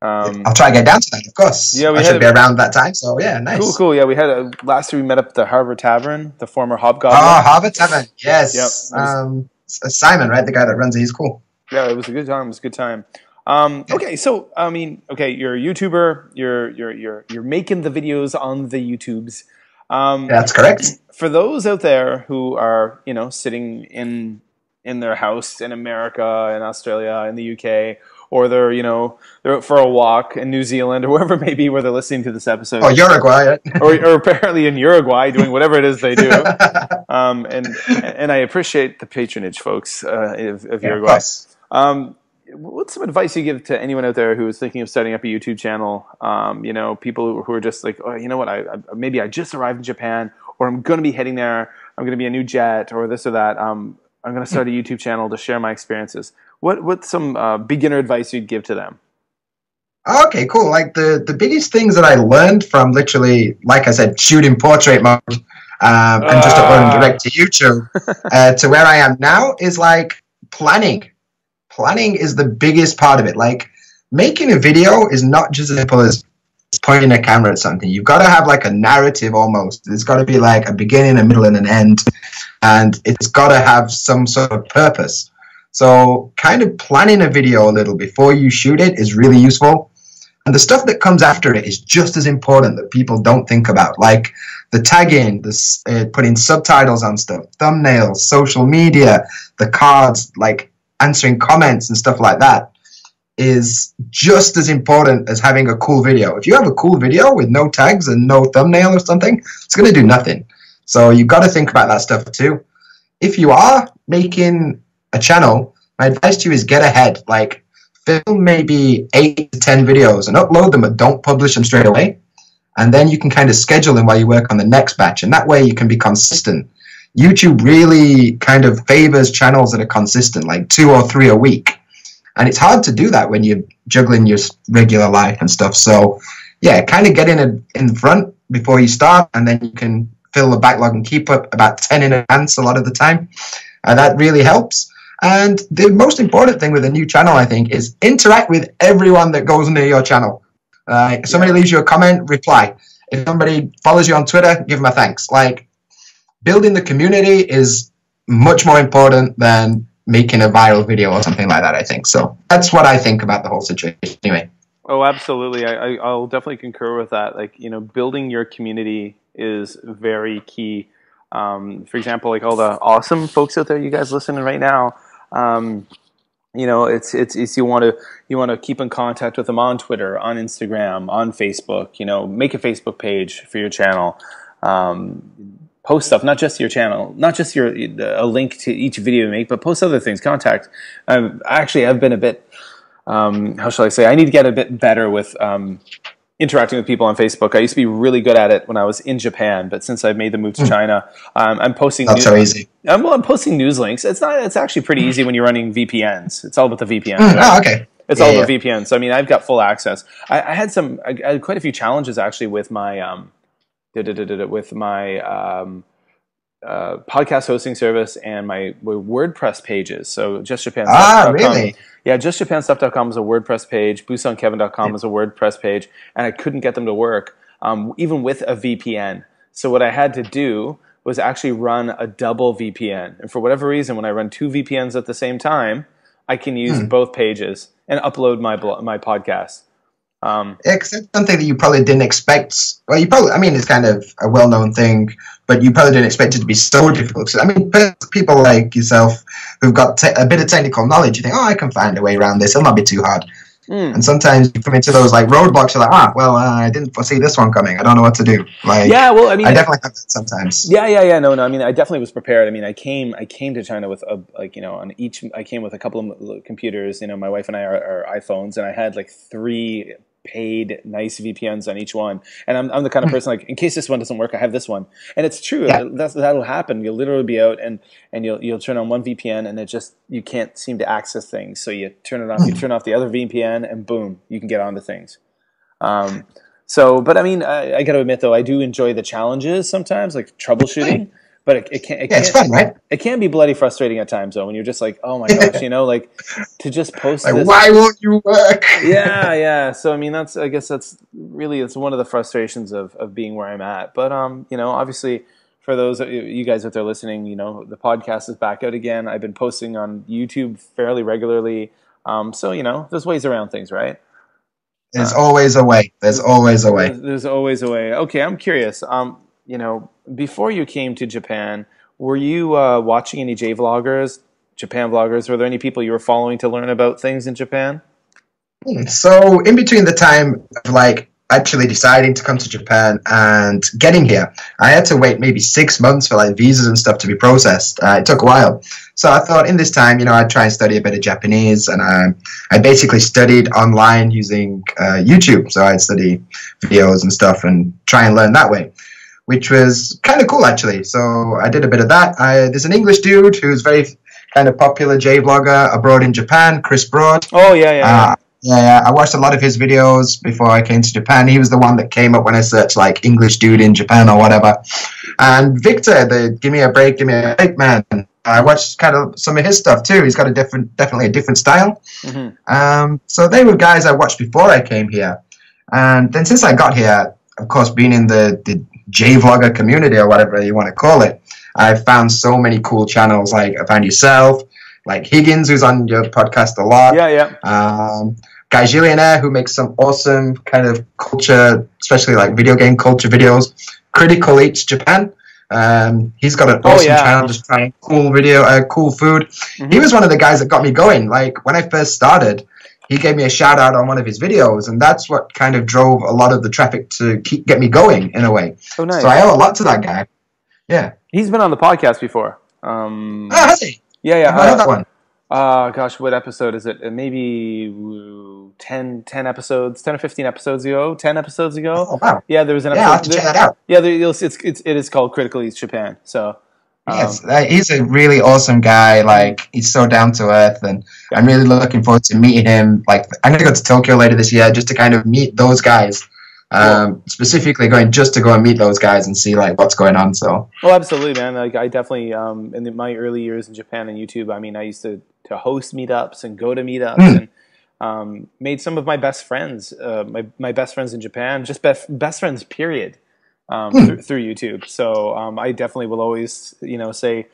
I'll try to get down to that, of course. Yeah, I should be around that time. So yeah, nice. Cool. Yeah, we had last year we met up at the Harvard Tavern, the former Hobgoblin. Oh, Harvard Tavern. Yes. Yep. Simon, right? The guy that runs it. He's cool. Yeah, it was a good time. Okay, so you're a YouTuber. You're making the videos on the YouTubes. That's correct. For those out there who are, sitting in their house in America, in Australia, in the UK, or they're out for a walk in New Zealand or wherever it may be where they're listening to this episode. Oh, Uruguay. or apparently in Uruguay doing whatever it is they do. And I appreciate the patronage, folks, of Uruguay. What's some advice you give to anyone out there who is thinking of setting up a YouTube channel? People who are just like, oh, you know what, maybe I just arrived in Japan, or I'm going to be heading there. I'm going to be a new jet, or this or that. I'm going to start a YouTube channel to share my experiences. What's some beginner advice you'd give to them? Okay, cool. Like the biggest things that I learned from literally, like I said, shooting portrait mode and just uploading direct to YouTube to where I am now is like planning. Planning is the biggest part of it. Like making a video is not just as simple as pointing a camera at something. You've got to have like a narrative almost. There's got to be like a beginning, a middle, and an end. And it's got to have some sort of purpose. So kind of planning a video a little before you shoot it is really useful. And the stuff that comes after it is just as important that people don't think about. Like the tagging, putting subtitles on stuff, thumbnails, social media, the cards, like answering comments and stuff like that is just as important as having a cool video. If you have a cool video with no tags and no thumbnail or something, it's going to do nothing. So you've got to think about that stuff too. If you are making a channel, my advice to you is get ahead. Like film maybe 8 to 10 videos and upload them, but don't publish them straight away. And then you can kind of schedule them while you work on the next batch. And that way you can be consistent. YouTube really kind of favors channels that are consistent, like 2 or 3 a week. And it's hard to do that when you're juggling your regular life and stuff. So yeah, kind of get in front before you start, and then you can fill the backlog and keep up about 10 in advance a lot of the time. That really helps. And the most important thing with a new channel, I think, is interact with everyone that goes near your channel. If somebody leaves you a comment, reply. If somebody follows you on Twitter, give them a thanks. Like, building the community is much more important than making a viral video or something like that, I think. So that's what I think about the whole situation anyway. Oh, absolutely. I'll definitely concur with that. Like, building your community is very key. For example, like all the awesome folks out there, you guys listening right now, it's you want to keep in contact with them on Twitter, on Instagram, on Facebook. Make a Facebook page for your channel. Post stuff, not just your channel, not just a link to each video you make, but post other things. Contact. I've been a bit. How shall I say? I need to get a bit better with interacting with people on Facebook. I used to be really good at it when I was in Japan, but since I've made the move to China, I'm posting. Not so easy. I'm posting news links. It's actually pretty easy when you're running VPNs. It's all about the VPN. Oh, okay. It's all about VPNs. So I mean, I've got full access. I had quite a few challenges actually with my podcast hosting service and my WordPress pages. So JustJapanStuff.com. Really? Yeah, JustJapanStuff.com is a WordPress page. BoostOnKevin.com is a WordPress page, and I couldn't get them to work, even with a VPN. So what I had to do was actually run a double VPN. And for whatever reason, when I run 2 VPNs at the same time, I can use both pages and upload my podcast. It's something that you probably didn't expect. Well, it's kind of a well-known thing, but you probably didn't expect it to be so difficult. So, people like yourself who've got a bit of technical knowledge, you think, I can find a way around this. It'll not be too hard. And sometimes you come into those like roadblocks. You're like, I didn't foresee this one coming. I don't know what to do. Like, I definitely have that sometimes. No. I definitely was prepared. I came to China with I came with a couple of computers. My wife and I are iPhones, and I had like 3 paid nice VPNs on each one, and I'm the kind of person like, in case this one doesn't work, I have this one. And it's true. Yeah. That'll happen. You'll literally be out and you'll turn on one VPN and you can't seem to access things, so you turn it off. You turn off the other VPN and boom, you can get onto things. I gotta admit though, I do enjoy the challenges sometimes, like troubleshooting. But it's fun, right? It can be bloody frustrating at times, though, when you're just like, oh my gosh, like to just post like, this. Why won't you work? Yeah. So I guess that's one of the frustrations of being where I'm at. But obviously, for those of you guys out there listening, the podcast is back out again. I've been posting on YouTube fairly regularly. So there's ways around things, right? There's always a way. There's always a way. There's always a way. Okay, I'm curious. Before you came to Japan, were you watching any Japan vloggers? Were there any people you were following to learn about things in Japan? So in between the time of like actually deciding to come to Japan and getting here, I had to wait maybe 6 months for like visas and stuff to be processed. It took a while. So I thought in this time, I'd try and study a bit of Japanese. And I basically studied online using YouTube. So I'd study videos and stuff and try and learn that way, which was kind of cool, actually. So I did a bit of that. There's an English dude who's very kind of popular J-vlogger abroad in Japan, Chris Broad. Oh, yeah. Yeah, I watched a lot of his videos before I came to Japan. He was the one that came up when I searched like English dude in Japan or whatever. And Victor, the Give Me a Break man. I watched kind of some of his stuff too. He's got definitely a different style. Mm-hmm. So they were guys I watched before I came here. And then since I got here, of course, being in the J-vlogger community or whatever you want to call it, I've found so many cool channels. Like I found yourself, like Higgins, who's on your podcast a lot. Yeah. Guy Gillionaire, who makes some awesome kind of culture, especially like video game culture videos. Critical Eats Japan. He's got an awesome channel just trying cool food. Mm-hmm. He was one of the guys that got me going. Like when I first started, he gave me a shout out on one of his videos, and that's what kind of drove a lot of the traffic to get me going in a way. Oh, nice. So I owe a lot to that guy. Yeah. He's been on the podcast before. Has he? Yeah. I heard that one. Gosh, what episode is it? Maybe 10 episodes, 10 or 15 episodes ago, 10 episodes ago. Oh, wow. Yeah, there was an episode. Yeah, I'll have to check that out. Yeah, it is called Critical Eats Japan. So, yes, he's a really awesome guy. Like, he's so down to earth, and I'm really looking forward to meeting him. Like, I'm going to go to Tokyo later this year just to kind of meet those guys. Specifically going just to go and meet those guys and see like what's going on. So, well, absolutely, man. Like I definitely, in my early years in Japan and YouTube, I mean, I used to host meetups and go to meetups and made some of my best friends, my best friends in Japan, just best friends, period, through YouTube. So I definitely will always, say,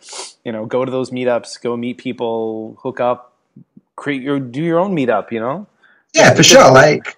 go to those meetups, go meet people, hook up, do your own meetup, Yeah, for sure. Like,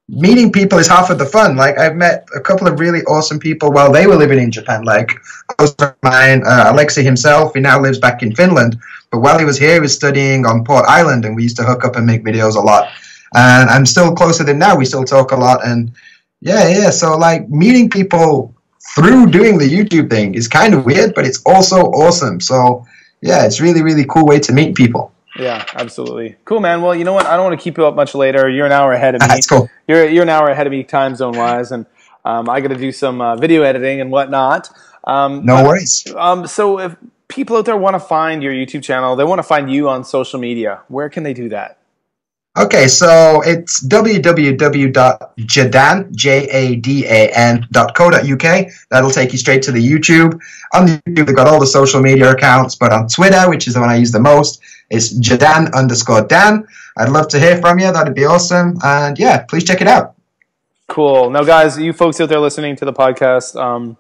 meeting people is half of the fun. Like, I've met a couple of really awesome people while they were living in Japan. Like, close to mine, Alexei himself, he now lives back in Finland. But while he was here, he was studying on Port Island, and we used to hook up and make videos a lot. And I'm still close to them now. We still talk a lot. And yeah. So, like, meeting people through doing the YouTube thing is kind of weird, but it's also awesome. So, yeah, it's really, really cool way to meet people. Yeah, absolutely. Cool, man. Well, you know what? I don't want to keep you up much later. You're an hour ahead of me. That's cool. You're an hour ahead of me time zone wise, and I got to do some video editing and whatnot. No worries. So if people out there want to find your YouTube channel, they want to find you on social media, where can they do that? Okay, so it's www.jadan.co.uk. That'll take you straight to the YouTube. On YouTube, they've got all the social media accounts, but on Twitter, which is the one I use the most, it's Jadan_Dan. I'd love to hear from you. That'd be awesome. And yeah, please check it out. Cool. Now, guys, you folks out there listening to the podcast,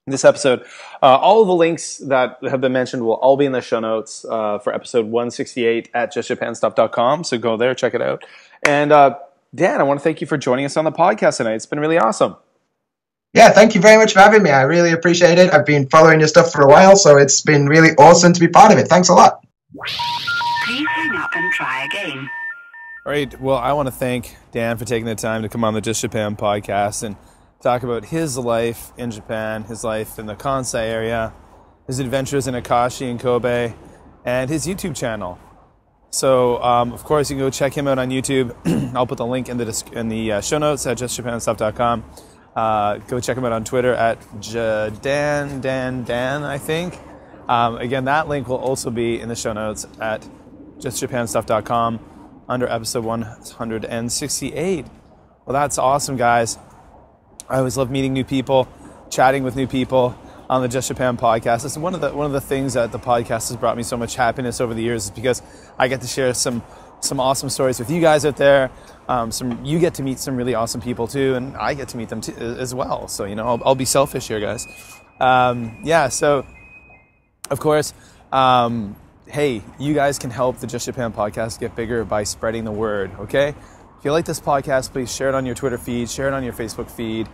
this episode, all of the links that have been mentioned will all be in the show notes for episode 168 at justjapanstuff.com. So go there, check it out. And Dan, I want to thank you for joining us on the podcast tonight. It's been really awesome. Yeah, thank you very much for having me. I really appreciate it. I've been following your stuff for a while, so it's been really awesome to be part of it. Thanks a lot. Please hang up and try again. All right. Well, I want to thank Dan for taking the time to come on the Just Japan podcast and talk about his life in Japan, his life in the Kansai area, his adventures in Akashi and Kobe, and his YouTube channel. So, of course, you can go check him out on YouTube. I'll put the link in the show notes at justjapanstuff.com. Go check him out on Twitter at Dan, I think. Again, that link will also be in the show notes at justjapanstuff.com under episode 168. Well, that's awesome, guys. I always love meeting new people, chatting with new people on the Just Japan podcast. It's one of the things that the podcast has brought me so much happiness over the years is because I get to share some awesome stories with you guys out there. You get to meet some really awesome people too, and I get to meet them too, as well. So I'll be selfish here, guys. So of course, hey, you guys can help the Just Japan podcast get bigger by spreading the word. Okay, if you like this podcast, please share it on your Twitter feed, share it on your Facebook feed,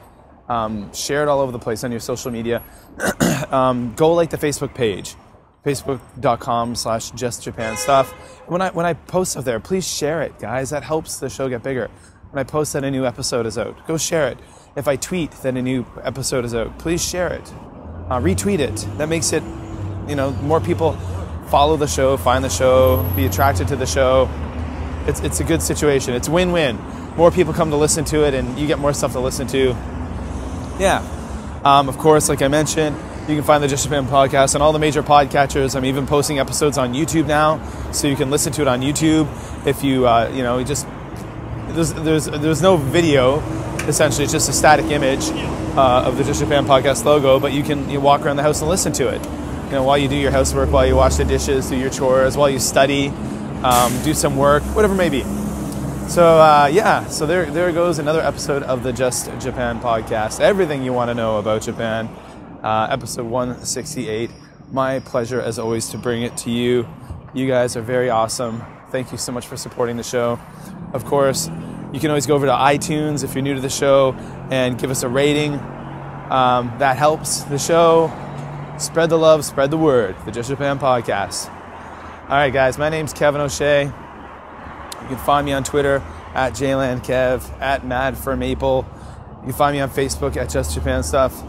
share it all over the place on your social media. Go like the Facebook page, facebook.com/justjapanstuff. When I post up there, please share it, guys. That helps the show get bigger. when I post that a new episode is out. Go share it. If I tweet that a new episode is out, please share it. Retweet it. That makes it, more people follow the show, find the show, be attracted to the show. It's a good situation. It's win-win. More people come to listen to it, and you get more stuff to listen to. Yeah. Of course, like I mentioned, you can find the Just Japan podcast on all the major podcatchers. I'm even posting episodes on YouTube now, so you can listen to it on YouTube. If you, there's no video. Essentially, it's just a static image of the Just Japan podcast logo, but you walk around the house and listen to it. While you do your housework, while you wash the dishes, do your chores, while you study, do some work, whatever it may be. So there goes another episode of the Just Japan podcast. Everything you want to know about Japan, episode 168. My pleasure, as always, to bring it to you. You guys are very awesome. Thank you so much for supporting the show. Of course, you can always go over to iTunes if you're new to the show and give us a rating. That helps the show. Spread the love, spread the word. The Just Japan podcast. All right, guys, my name's Kevin O'Shea. You can find me on Twitter at JlandKev, at MadForMaple. You can find me on Facebook at Just Japan Stuff,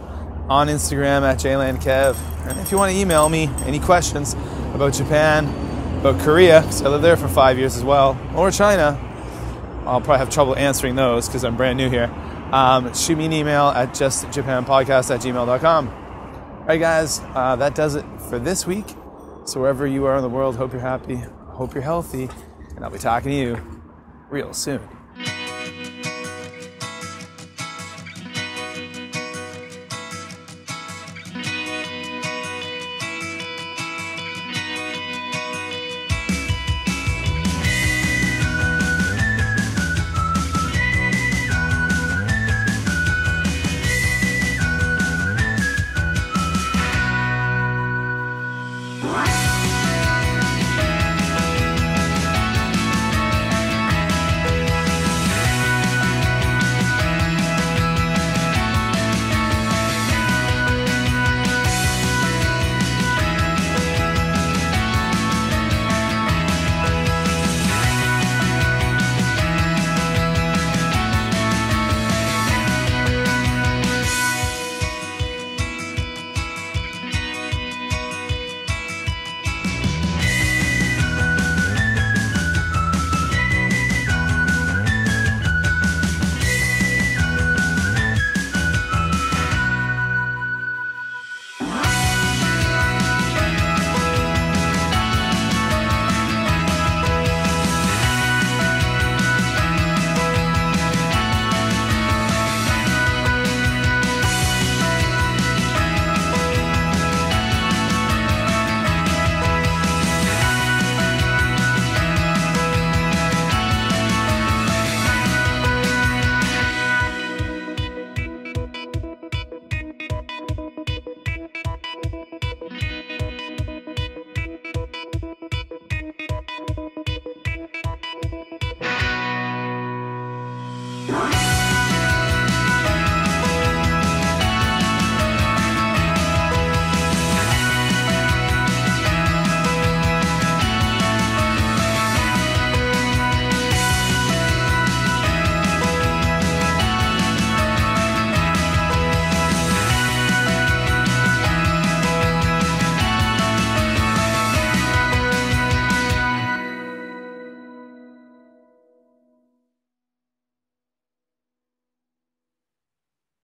on Instagram at JlandKev. And if you want to email me any questions about Japan, about Korea, because I lived there for 5 years as well, or China, I'll probably have trouble answering those because I'm brand new here. Shoot me an email at justjapanpodcast@gmail.com. All right, guys, that does it for this week. So wherever you are in the world, hope you're happy, hope you're healthy, and I'll be talking to you real soon.